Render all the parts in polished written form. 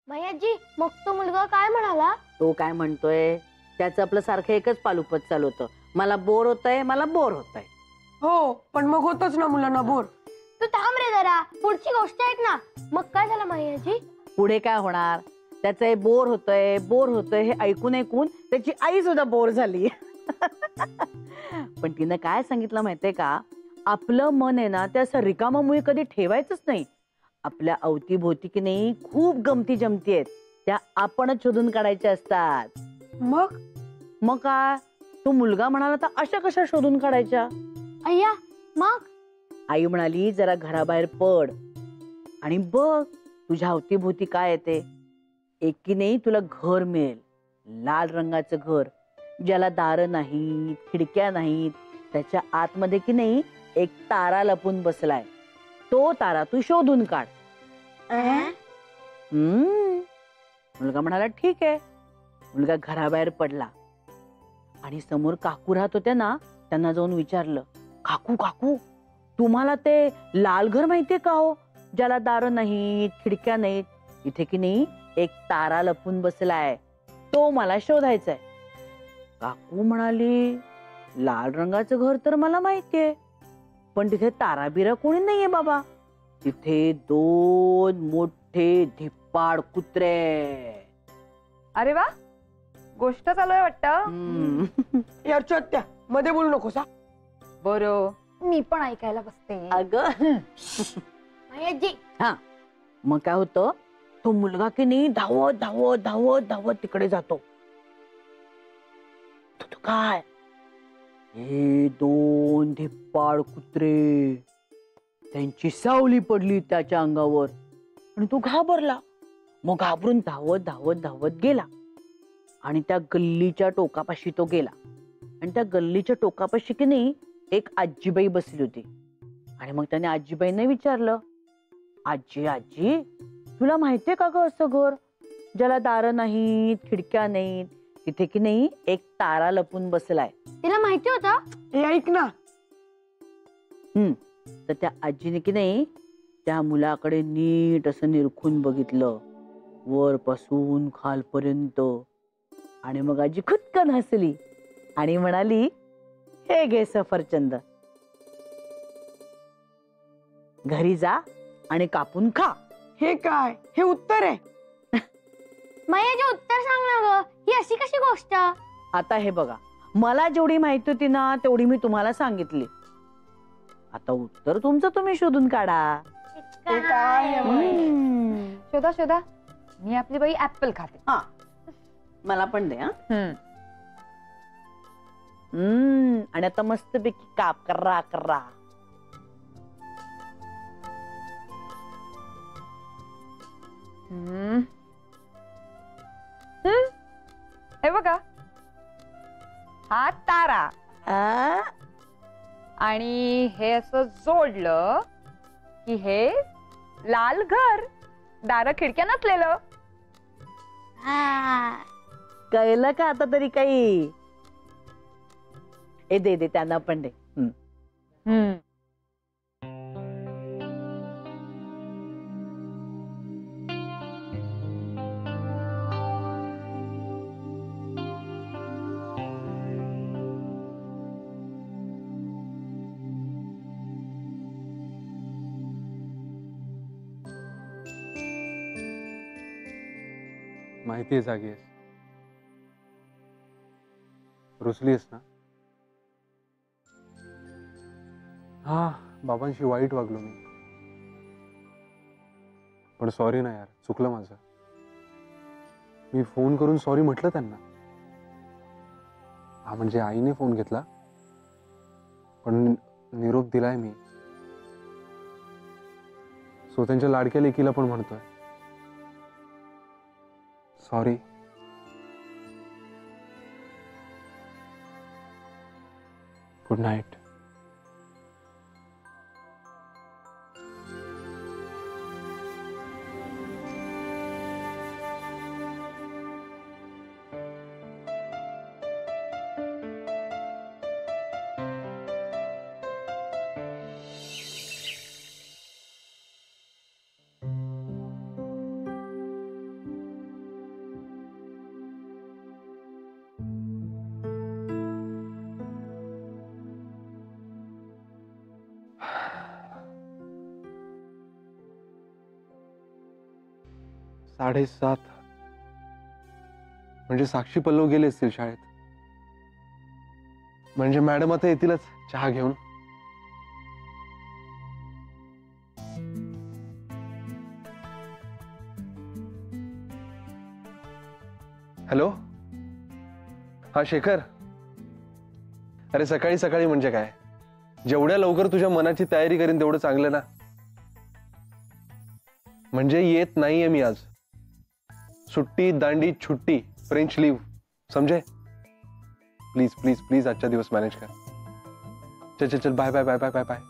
भैयाजी मग तो मुलगा काय म्हणाला? तो काय म्हणतोय त्याचं आपलं सारखं एकच पालुपत चालू होतं, मला बोर होतंय, मला बोर होतंय. हो पण मग होतच ना मुलांना बोर. तू थांब रे जरा, पुढची गोष्ट ऐक ना. मग काय झालं भैयाजी? पुढे काय होणार, त्याचं हे बोर होतंय हे ऐकून ऐकून त्याची आई सुद्धा बोर झाली. पण तिनं काय सांगितलं माहितीये का, आपलं मन आहे ना ते असं रिकामामुळे कधी ठेवायचंच नाही. आपल्या अवतीभोवती की नाही खूप गमती जमती आहेत, त्या आपणच शोधून काढायच्या असतात. मग मग काय, तो मुलगा म्हणाला तर अशा कशा शोधून काढायच्या. अय्या मग? आई म्हणाली जरा घराबाहेर पड आणि बघ तुझ्या अवतीभोवती काय येते. एक की नाही तुला घर मिळेल, लाल रंगाचं घर, ज्याला दारं नाहीत, खिडक्या नाहीत, त्याच्या आतमध्ये की नाही एक तारा लपून बसलाय. तो तारा तू शोधून काढ. मुलगा म्हणाला ठीक आहे. मुलगा घराबाहेर पडला आणि समोर काकू राहत होत्या ना, त्यांना जाऊन विचारलं, काकू काकू तुम्हाला ते लाल घर माहितीये का हो, ज्याला दारं नाहीत, खिडक्या नाहीत, इथे की नाही एक तारा लपून बसलाय, तो मला शोधायचाय. काकू म्हणाली लाल रंगाचं घर तर मला माहितीये, पण तिथे तारा बिरा कोणी नाहीये बाबा. तिथे 2 मोठे धिप्पाड कुत्रे. अरे वा, गोष्ट चालू आहे वाटतं. यार चोत्या मध्ये बोलू नकोस. बरं, मी पण ऐकायला बसते. अगं भैयाजी हा, मग काय होतं, तो मुलगा की नाही धावत धावत धावत धावत तिकडे जातो. तो काय, हे 2 धिप्पाड कुत्रे, त्यांची सावली पडली त्याच्या अंगावर आणि तो घाबरला. मग घाबरून धावत धावत धावत गेला आणि त्या गल्लीच्या टोकापाशी तो गेला. आणि त्या गल्लीच्या टोकापाशी की नाही एक आजीबाई बसली होती. आणि मग त्याने आजीबाईंना विचारलं, आजी आजी तुला माहितीये का ग असं घर, ज्याला दारं नाहीत, खिडक्या नाहीत, तिथे की नाही एक तारा लपून बसलाय. तिला माहिती होता? हे ऐक ना. तर त्या आजीने की नाही त्या मुलाकडे नीट असं निरखून बघितलं, वरपासून खालपर्यंत. आणि मग आजी खुदकन हसली आणि म्हणाली, हे घे सफरचंद, घरी जा आणि कापून खा. हे काय, हे उत्तर आहे? भैयाजी उत्तर सांग ना ग, ही अशी कशी गोष्ट? आता हे बघा, मला जेवढी माहिती होती ना तेवढी मी तुम्हाला सांगितली. आता उत्तर तुमचं तुम्ही शोधून काढा. हे काय आहे बाई? शोधा शोधा, मी आपली बाई ऍपल खाते. हा, मला पण दे. आणि आता मस्तपैकी काप करा करा. हे बघा, हा तारा आ? आणि हे असं जोडलं की हे लाल घर, दार खिडक्या नसलेलं. कळलं का आता तरी काही? ए दे दे त्यांना पण दे. माहिती आहे जागी आहेस, रुसलीस ना. हा, बाबांशी वाईट वागलो मी, पण सॉरी ना यार, चुकलं माझं. मी फोन करून सॉरी म्हटलं त्यांना. हा म्हणजे आईने फोन घेतला, पण निरोप दिलाय मी. सो त्यांच्या लाडक्या लेकीला पण म्हणतोय सॉरी. Good night. 7:30 म्हणजे साक्षी पल्लव गेले असतील शाळेत. म्हणजे मॅडम आता येतीलच चहा घेऊन. हॅलो, हा शेखर. अरे सकाळी सकाळी म्हणजे काय, जेवढ्या लवकर तुझ्या मनाची तयारी करीन तेवढं चांगलं ना. म्हणजे येत नाहीये मी आज. सुट्टी, दांडी, छुट्टी, फ्रेंच लीव, समझे. प्लीज प्लीज प्लीज आजचा दिवस मॅनेज कर. चल चल चल, bye bye bye bye bye bye.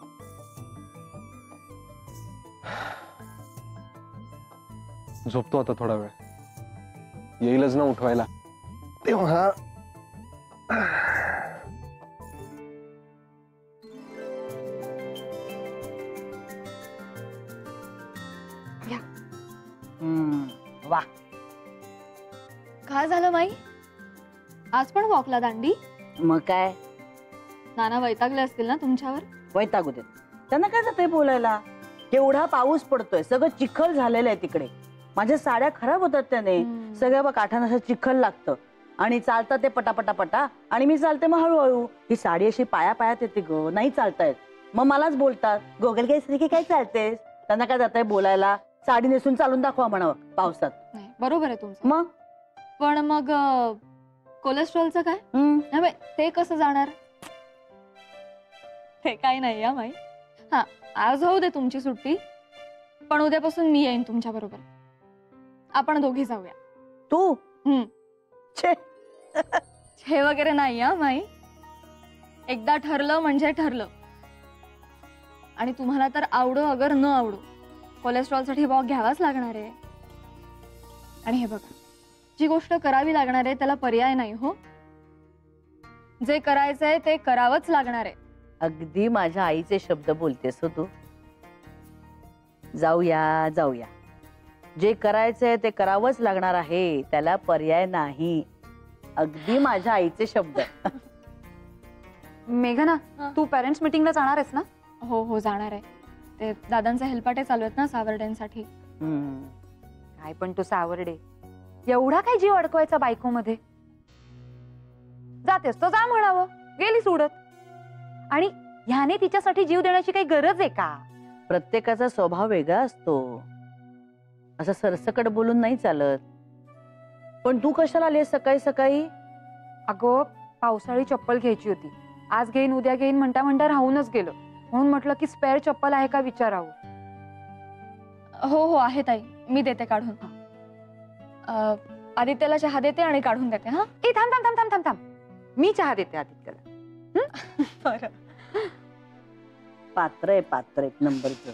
झोपतो आता थोडा वेळ, येईलच ना उठवायला तेव्हा. वा, काय झालं माई? आज पण वॉकला दांडी? मग काय नाना वैतागले असतील ना तुमच्यावर? वैतागू देत, त्यांना काय जातंय बोलायला. केवढा पाऊस पडतोय, सगळं चिखल झालेलं आहे तिकडे. माझ्या साड्या खराब होतात त्याने. सगळ्या बघ काठानं असं चिखल लागतं आणि चालतं ते पटापटा आणि मी चालते मग हळूहळू. ही साडी अशी पाया पायात येते ग, नाही चालतायत. मग मलाच बोलतात, गोगल काय काय चालतेस. त्यांना काय जातंय बोलायला. साडी नेसून चालून दाखवा म्हणावं पावसात. नाही, बरोबर आहे तुमचं. मग पण मग कोलेस्ट्रॉलचं काय? नाही बाई, ते कसं जाणार? ते काय नाही हा माई. हा, आज होऊ दे तुमची सुट्टी, पण उद्यापासून मी येईन तुमच्या बरोबर. आपण दोघी जाऊया. तू छे हे वगैरे नाही हा माई. एकदा ठरलं म्हणजे ठरलं. आणि तुम्हाला तर आवडो अगर न आवडो, कोलेस्ट्रॉलसाठी वॉक घ्यावाच लागणार आहे. आणि हे बघा, जी गोष्ट करावी लागणार आहे त्याला पर्याय नाही हो. जे करायचंय ते करावंच लागणार आहे. अगदी माझ्या आईचे शब्द बोलतेस हो तू. जाऊया जाऊया, जे करायचंय ते करावंच लागणार आहे, त्याला पर्याय नाही. अगदी माझ्या आईचे शब्द. मेघना, तू पेरेंट्स मीटिंगला जाणार आहेस ना? हो हो, जाणार आहे. ते दादांचे हेलपाटे चालू आहेत ना सावर्ड्यांसाठी. काय पण तू सावर्डे, एवढा काय जीव अडकवायचा बायकोमध्ये? जातेस तो जा म्हणावं, गेली सोडत. आणि ह्याने तिच्यासाठी जीव देण्याची काही गरज आहे का? प्रत्येकाचा स्वभाव वेगळा असतो, असं सरसकट बोलून नाही चालत. पण तू कशाला आलीस सकाळी सकाळी? अगं, पावसाळी चप्पल घ्यायची होती. आज घेईन उद्या घेईन म्हणता म्हणता राहूनच गेलं. म्हणून म्हटलं की स्पेअर चप्पल आहे का विचारावं. हो हो, आहे ताई, मी देते काढून. आदित्यला चहा देते आणि काढून देते. हा, ए थांब थांब थांब थांब थांब थांब, मी चहा देते आदित्यला. बरं. पात्र आहे एक नंबरचं.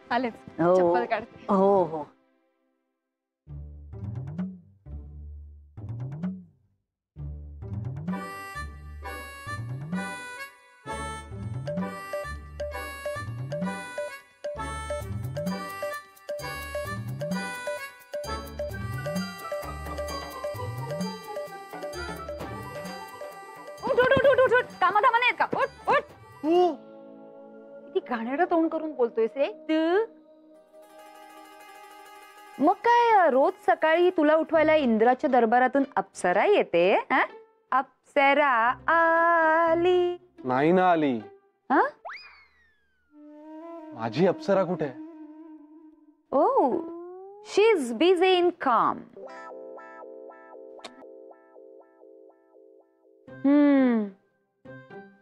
आलेच, हो चप्पल काढते. हो हो. उठ उठ उठ उठ उठ, कामाधामा नाहीत का? उठ उठ. किती घाणेरडं तोंड करून बोलतोयस रे तू. मग काय रोज सकाळी तुला उठवायला इंद्राच्या दरबारातून अप्सरा येते? अप्सरा आली. नाही ना आली. हा? माझी अप्सरा कुठे? ओ, शी इज बिझी इन काम.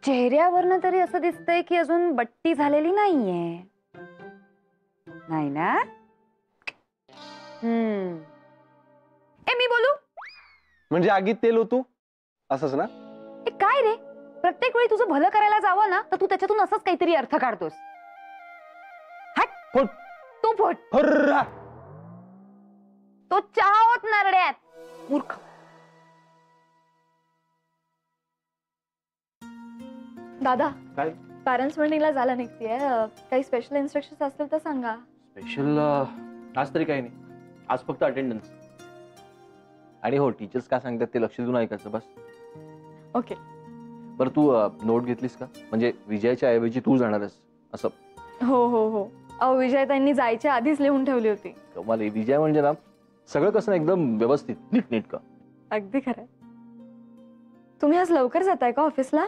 चेहऱ्यावरनं तरी असं दिसतंय की अजून बट्टी झालेली नाहीये, नाही ना? ए, मी बोलू? म्हणजे आगीत तेल होतो असंच ना? ए, काय रे, प्रत्येक वेळी तुझं भलं करायला जावं ना तर तू त्याच्यातून असंच काहीतरी अर्थ काढतोस. हट, फुट. तू फुट. हर्रा. तो चहा होत नरड्यात, मूर्ख. दादा, काय पॅरेंट्स मीटिंगला झालं निघतीये. काही स्पेशल इन्स्ट्रक्शन्स असतील तर सांगा. स्पेशल आज तरी काही नाही. आज फक्त अटेंडन्स. आणि हो, टीचर्स काय सांगतात ते लक्ष देऊन ऐकायचं बस. ओके. बरं, तू नोट घेतलीस का? म्हणजे विजयाच्या ऐवजी तू जाणारस असं? हो हो हो, अहो विजय त्यांनी जायच्या आधीच लिहून ठेवली होती. कमाल आहे. विजय म्हणजे ना सगळं कसं ना एकदम व्यवस्थित नीटनेटकं. अगदी खरं. तुम्ही आज लवकर जाताय का ऑफिसला?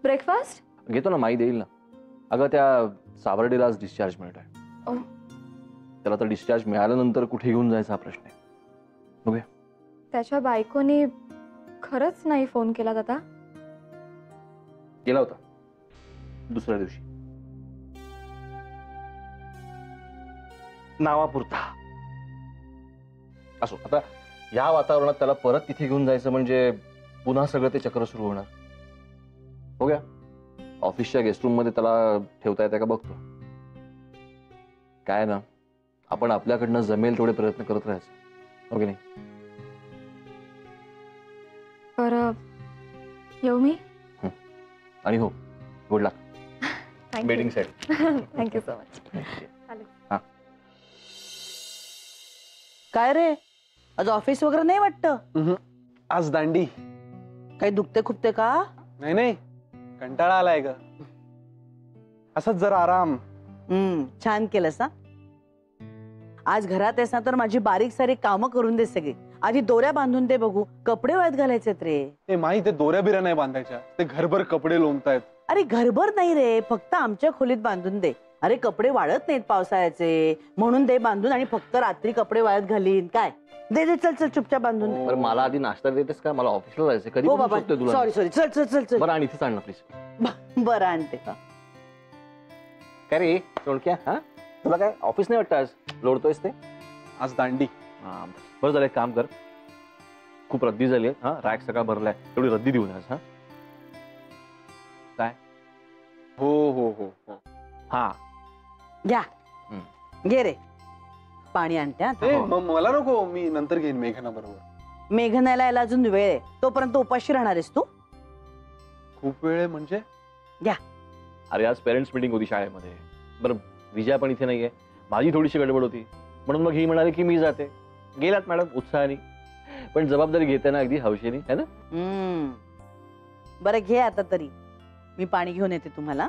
ब्रेकफास्ट घेतो ना, माई देईल ना. अगं त्या सावर्डेला आज डिस्चार्ज मिळत आहे. ओ. त्याला तर डिस्चार्ज मिळाल्यानंतर कुठे घेऊन जायचा हा प्रश्न आहे. बघूया. त्याच्या बायकोनी खरंच नाही फोन केला दादा? गेला होता दुसऱ्या दिवशी, नावापुरता. असो, आता या वातावरणात त्याला परत तिथे घेऊन जायचं म्हणजे पुन्हा सगळं ते चक्र सुरू होणार. बघूया ऑफिसच्या गेस्ट रूम मध्ये त्याला ठेवता येतं का बघतो. काय ना, आपण आपल्याकडनं जमेल तेवढे प्रयत्न करत राहायचं, हो की नाही? बरं, येऊ मी? आणि हो, गुड लक थँक्यू. बेटिंग साठी. Thank you so much. काय रे, आज ऑफिस वगैरे नाही वाटतं? आज दांडी. काही दुखते खुपते का? नाही नाही, कंटाळा आलाय ग. असंच जरा आराम. छान केलंस ना. आज घरात आहेस ना तर माझी बारीक सारीक कामं करून दे सगळी. आधी दोऱ्या बांधून दे बघू. कपडे वाळत घालायचेत रे. ते माही, ते दोऱ्या बिऱ्या नाही बांधायच्या, ते घरभर कपडे लोंबतायत. अरे घरभर नाही रे, फक्त आमच्या खोलीत बांधून दे. अरे कपडे वाळत नाहीत पावसाळ्याचे, म्हणून दे बांधून, आणि फक्त रात्री कपडे वाळत घालीन. काय दे दे, चल चल चुपचाप बांधून दे. बरं, मला आधी नाश्ता देतेस का? मला ऑफिसला जायचं. कधी हो बोलू बाबा, शकतोय तुला? सॉरी सॉरी, चल चल चल चल. बरं, आणि इथेच आणलं प्लीज. बरं आणते. काय रे चोळक्या, हा तुला काय ऑफिस नाही वाटतं आज? लोडतोयस ते? आज दांडी. हा बरं झालं, एक काम कर, खूप रद्दी झाली आहे. हा, रॅक सगळा भरलाय, तेवढी रद्दी देऊन आज. हा काय? हो हो हो हो. हा घ्या, घे रे. पाणी आणते आता. ए, मला नको, मी नंतर घेईन मेघना बरोबर. मेघनाला यायला अजून वेळ आहे, तोपर्यंत उपाशी राहणार आहेस तू? खूप वेळ आहे म्हणजे? अरे आज पेरेंट्स मीटिंग होती शाळेमध्ये. बरं, विजया पण इथे नाहीये, माझी थोडीशी गडबड होती, म्हणून मग ही म्हणाली की मी जाते. गेलात मॅडम उत्साहाने, पण जबाबदारी घेते ना अगदी हौशेने, है ना? बरं घे आता तरी. मी पाणी घेऊन येते तुम्हाला.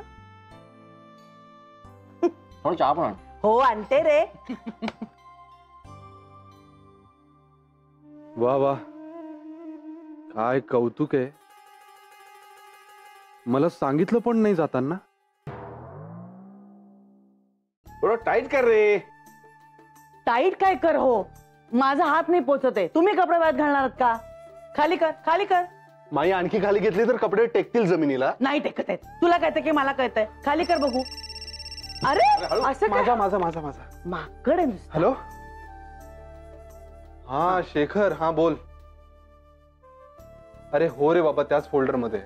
थोडं चहा पण आण. हो आणते रे. वा वा, काय कौतुक आहे. मला सांगितलं पण नाही जाताना. थोडं टाईट कर रे. टाईट काय कर हो, माझा हात नाही पोचत आहे. तुम्ही कपडे वाळत घालणार आहात का? खाली कर, खाली कर. माई आणखी खाली घेतली तर कपडे टेकतील जमिनीला. नाही टेकत आहेत. तुला कळतंय की मला कळतंय? खाली कर बघू. अरे असं काय? माझा माझा माझा माझा माकड आहे नुसतं. हॅलो. हा शेखर, हा बोल. अरे हो रे बाबा, त्याच फोल्डर मध्ये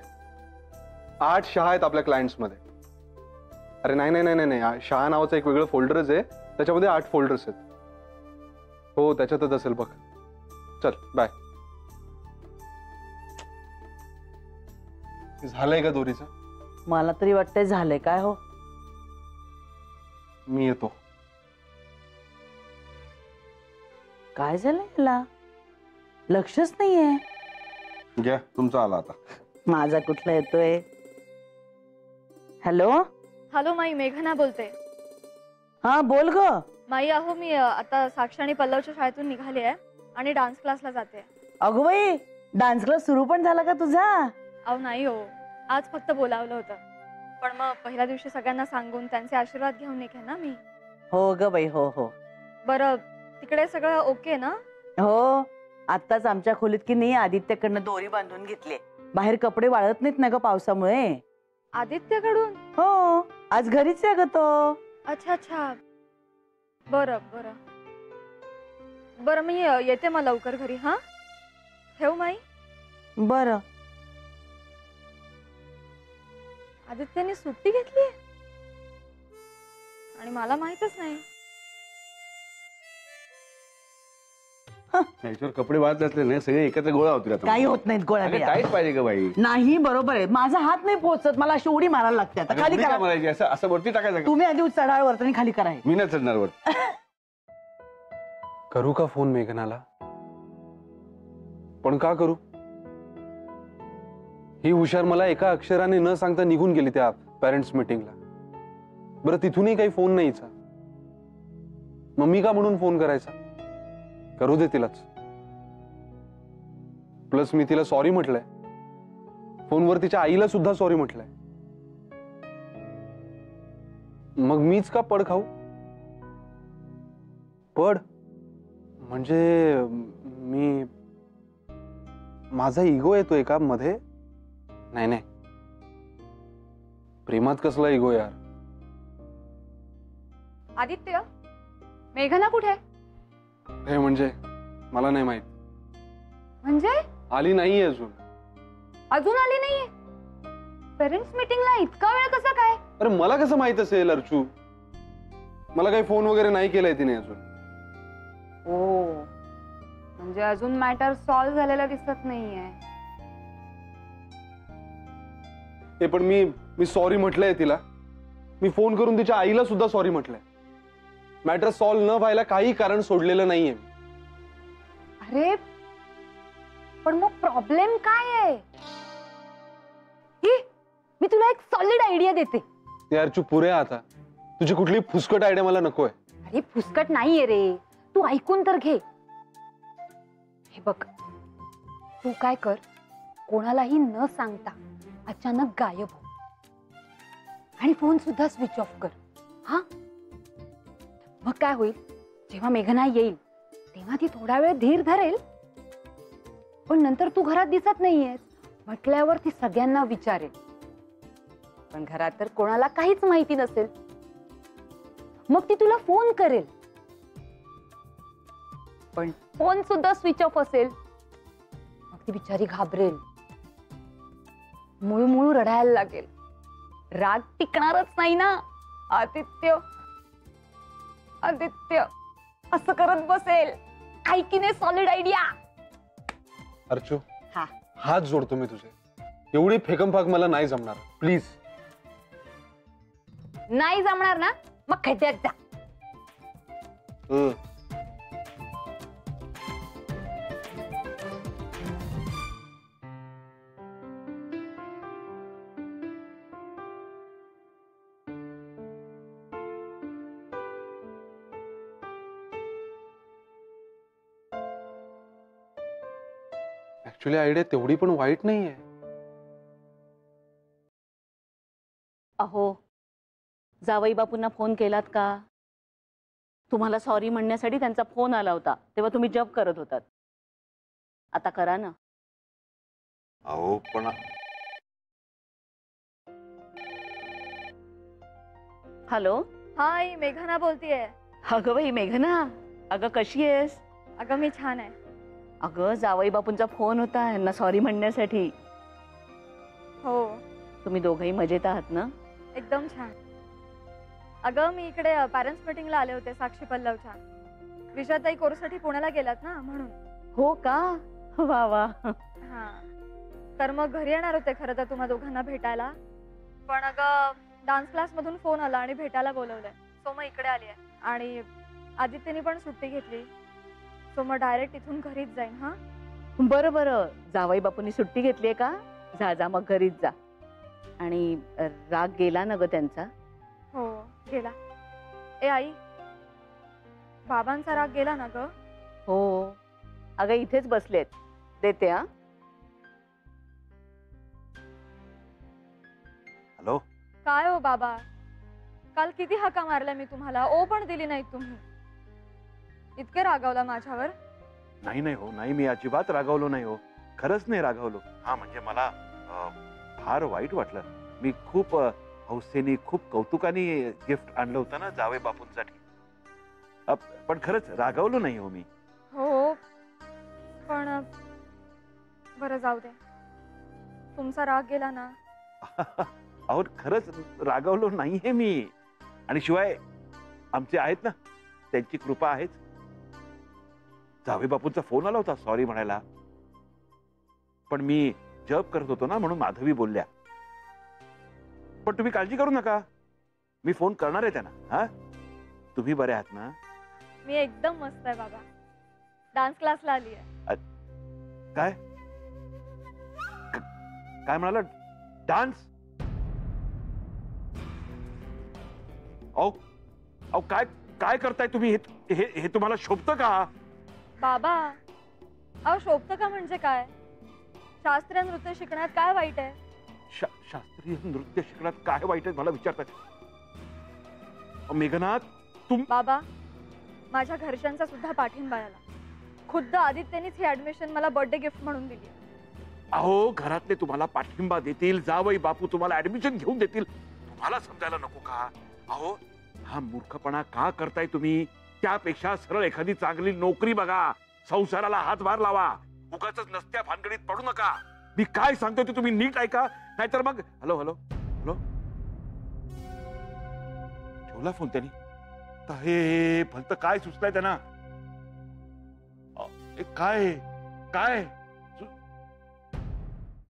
8 शहा आहेत आपल्या क्लायंट्स मध्ये. अरे नाही नाही नाही नाही, शहा नावाचं एक वेगळं फोल्डरच आहे, त्याच्यामध्ये 8 फोल्डर्स आहेत. हो त्याच्यातच असेल बघ. चल बाय. झालंय का दोरीचं? मला तरी वाटतंय झालंय. काय हो, मी येतो. काय झालंय याला? लक्षच नाहीये. घ्या, तुमचा आला आता. माझा कुठला येतोय? हॅलो. हॅलो माई, मेघना बोलते. हा बोल ग. माई अहो, मी आता साक्षी आणि पल्लवच्या शाळेतून निघाली आहे आणि डान्स क्लासला जाते. अगो बाई, डान्स क्लास सुरू पण झाला का तुझा? अहो नाही हो, आज फक्त बोलावलं होतं, पण मग पहिल्या दिवशी सगळ्यांना सांगून त्यांचे आशीर्वाद घेऊन निघे ना मी. हो ग बाई, हो हो. बरं, तिकडे सगळं ओके ना? हो, आत्ताच आमच्या खोलीत की नाही आदित्यकडनं दोरी बांधून घेतली. बाहेर कपडे वाळत नाहीत ना ग पावसामुळे. आदित्यकडून? हो, आज घरीच आहे ग तो. अच्छा अच्छा, बरं बरं बरं, मी येते मग लवकर घरी. हा ठेव माई. बरं. आदित्यने सुट्टी घेतली आणि मला माहितच नाही. याच्यावर कपडे वाळत असले नाही, सगळे एकत्र गोळा होतील आता. काही होत नाहीत गोळ्या बिळ्या. टाईट पाहिजे का बाई? नाही बरोबर आहे, माझा हात नाही पोहोचत. मला अशी उडी मारायला लागते. आता खाली उडी का करा. मारायची? असं असं वरती टाकायचं का? तुम्ही आधी चढाळ वरती खाली करा हे. मी नाही चढणार वर. करू का फोन मेघनाला? पण का करू? ही हुशार मला एका अक्षराने न सांगता निघून गेली त्या पेरेंट्स मीटिंगला. बरं तिथूनही काही फोन नाहीचा. मम्मी का म्हणून फोन करायचा? करू दे तिलाच. प्लस मी तिला सॉरी म्हटलंय. फोनवर तिच्या आईला सुद्धा सॉरी म्हटलंय. मग मीच का पड खाऊ? पड म्हणजे मी माझा इगो येतोय का मध्ये? नाही नाही, प्रेमात कसला इगो यार. आदित्य, मेघना कुठे आहे? हे म्हणजे मला नाही माहित. म्हणजे आली नाहीये अजून. अजून आली नाहीये? पेरेंट्स मीटिंगला इतका वेळ कसा काय? अरे मला कसं माहित असेल अर्चू? मला काही फोन वगैरे नाही केलाय तिने अजून. ओ, म्हणजे अजून मॅटर सॉल्व्ह झालेला दिसत नाहीये. ते पण मी सॉरी म्हटलंय तिला. मी फोन करून तिच्या आईला सुद्धा सॉरी म्हटलंय. मॅटर सॉल्व्ह न व्हायला काही कारण सोडलेलं नाहीये. अरे पण मग प्रॉब्लेम काय आहे? मी तुला एक सॉलिड आयडिया देते. ते अर्चू पुरे आता. तुझी कुठली फुसकट आयडिया मला नकोय. अरे फुसकट नाहीये रे, तू ऐकून तर घे. हे बघ, तू काय कर, कोणालाही न सांगता अचानक गायब हो आणि फोन सुद्धा स्विच ऑफ कर. हा, मग काय होईल, जेव्हा मेघना येईल तेव्हा ती थोडा वेळ धीर धरेल, पण नंतर तू घरात दिसत नाहीयेस म्हटल्यावर ती सगळ्यांना विचारेल. पण घरात तर कोणाला काहीच माहिती नसेल. मग ती तुला फोन करेल, पण फोन सुद्धा स्विच ऑफ असेल. मग ती बिचारी घाबरेल, मुळू रडायला लागेल. राग टिकणारच नाही ना. आदित्य आदित्य असं करत बसेल. ऐकीने सॉलिड आयडिया. अर्चू, हा, हात जोडतो मी तुझे. एवढी फेकमफाक मला नाही जमणार. प्लीज. नाही जमणार ना, मग खड्ड्यात जा. ऍक्च्युली आयडिया तेवढी पण वाईट नाहीये. अहो, जावई बापूंना फोन केलात का? तुम्हाला सॉरी म्हणण्यासाठी त्यांचा फोन आला होता, तेव्हा तुम्ही जप करत होतात. आता करा ना. अहो पण हॅलो. हाय, मेघना बोलतीये. अगं बाई मेघना, अगं कशी आहेस? अगं मी छान आहे. अगं जावई बापूंचा फोन होता यांना सॉरी म्हणण्यासाठी. हो, तुम्ही दोघंही मजेत आहात ना? एकदम छान. अगं मी इकडे पॅरेंट्स मीटिंगला आले होते साक्षी पल्लवच्या. विजयाताई कोर्ससाठी पुण्याला गेलात ना, म्हणून. हो का? वा वा. हा, तर मग घरी येणार होते खरं तर तुम्हा दोघांना भेटायला, पण अगं डान्स क्लास मधून फोन आला आणि भेटायला बोलवलंय. सो मग इकडे आली आहे. आणि आदित्यने पण सुट्टी घेतली, सो मग डायरेक्ट इथून घरीच जाईन. हा, बरं बरं, जावई बापूंनी सुट्टी घेतलीये का? जा जा, मग घरीच जा. आणि राग गेला ना ग त्यांचा? हो गेला. ए आई, बाबांचा राग गेला ना ग? हो अगं, इथेच बसलेत, देते. हा, हॅलो. काय हो बाबा, काल किती हाका मारल्या मी तुम्हाला, ओ पण दिली नाही तुम्ही. इतके रागावला माझ्यावर? नाही नाही हो, नाही, मी अजिबात रागावलो नाही हो. खरंच नाही रागावलो. हा म्हणजे मला फार वाईट वाटलं. मी खूप हौसेने खूप कौतुकाने गिफ्ट आणलं होतं ना जावे बापूंसाठी. पण खरंच रागावलो नाही हो मी. हो, पण बरं जाऊ दे, तुमचा राग गेला ना. अहो खरंच रागावलो नाहीये मी. आणि शिवाय आमचे आहेत ना, त्यांची कृपा आहेच. जावे बापूंचा फोन आला होता सॉरी म्हणायला, पण मी जप करत होतो ना, म्हणून माधवी बोलल्या. पण तुम्ही काळजी करू नका, मी फोन करणार आहे त्यांना. हा, तुम्ही बरे आहात ना? मी एकदम मस्त आहे बाबा. डान्स क्लासला आली आहे. काय काय म्हणाला? डान्स? अहो अहो काय काय करताय तुम्ही? हे तुम्हाला शोभतं का? बाबा अहो शोभतं का म्हणजे काय? शास्त्रीय नृत्य शिकण्यात काय वाईट आहे? शास्त्रीय नृत्य शिकण्यात काय वाईट आहे मला विचारताय? मेघनाथ बाबा माझ्या घरच्यांचा सुद्धा पाठिंबा आला. खुद्द आदित्यनेच ही ऍडमिशन मला बर्थडे गिफ्ट म्हणून दिली. अहो घरातले तुम्हाला पाठिंबा देतील, जावई बापू तुम्हाला ऍडमिशन घेऊन देतील, तुम्हाला समजायला नको का? अहो हा मूर्खपणा का करताय तुम्ही? त्यापेक्षा सरळ एखादी चांगली नोकरी बघा, संसाराला हातभार लावा, उगाच नसत्या भानगडीत पडू नका. मी काय सांगतोय ते तुम्ही नीट ऐका, नाहीतर मग हॅलो हॅलो हॅलो ठेवला फोन त्यांनी. हे भलतं काय सुचलंय त्यांना? काय काय